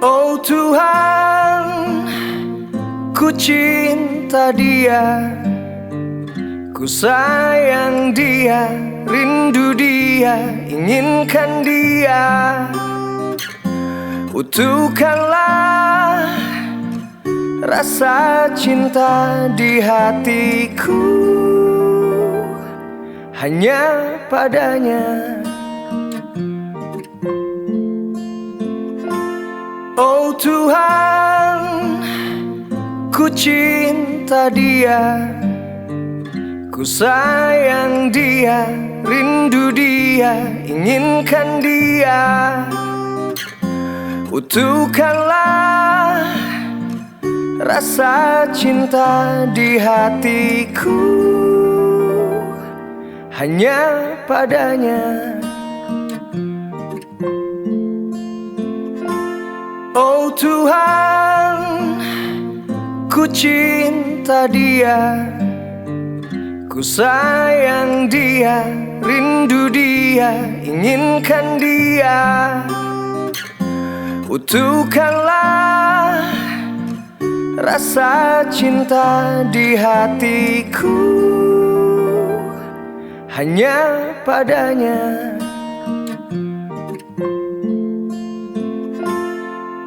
Oh Tuhan, ku cinta dia, ku sayang dia, rindu dia, inginkan dia. Utuhkanlah rasa cinta di hatiku, hanya padanya. Oh Tuhan, ku cinta dia, ku sayang dia, rindu dia, inginkan dia. Utuhkanlah rasa cinta di hatiku, hanya padanya. Oh Tuhan, ku cinta dia, ku sayang dia, rindu dia, inginkan dia. Utuhkanlah rasa cinta di hatiku, hanya padanya.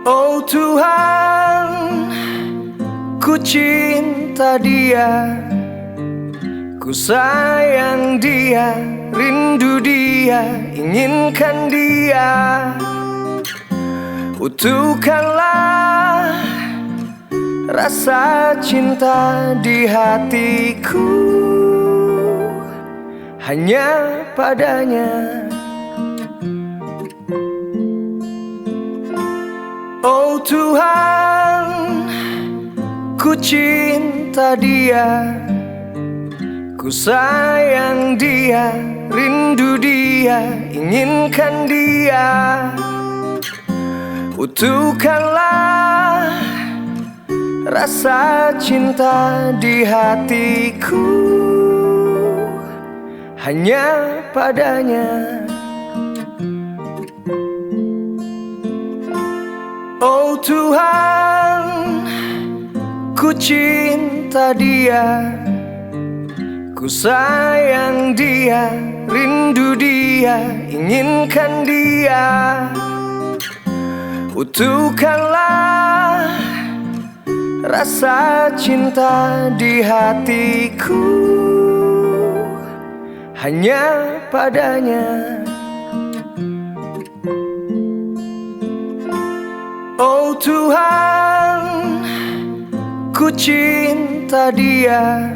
Oh Tuhan, ku cinta dia, ku sayang dia, rindu dia, inginkan dia. Utuhkanlah rasa cinta di hatiku, hanya padanya. Oh Tuhan, ku cinta dia, ku sayang dia, rindu dia, inginkan dia. Utuhkanlah rasa cinta di hatiku, hanya padanya. Oh Tuhan, ku cinta dia, ku sayang dia, rindu dia, inginkan dia. Utuhkanlah rasa cinta di hatiku, hanya padanya. Oh Tuhan, ku cinta dia,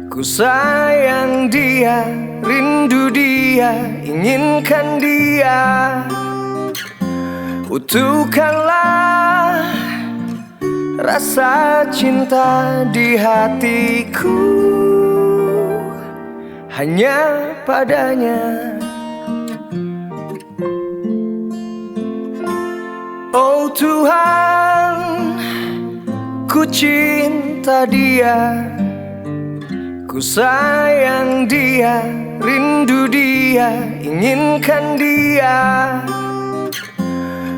ku sayang dia, rindu dia, inginkan dia. Utuhkanlah rasa cinta di hatiku, hanya padanya. Oh Tuhan, ku cinta dia, ku sayang dia, rindu dia, inginkan dia.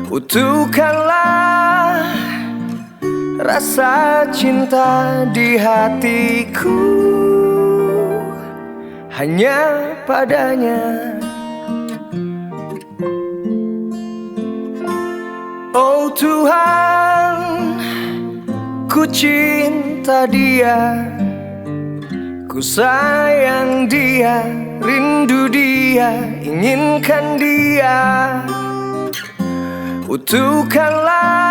Utuhkanlah rasa cinta di hatiku, hanya padanya. Oh Tuhan, ku cinta dia, ku sayang dia, rindu dia, inginkan dia. Utuhkanlah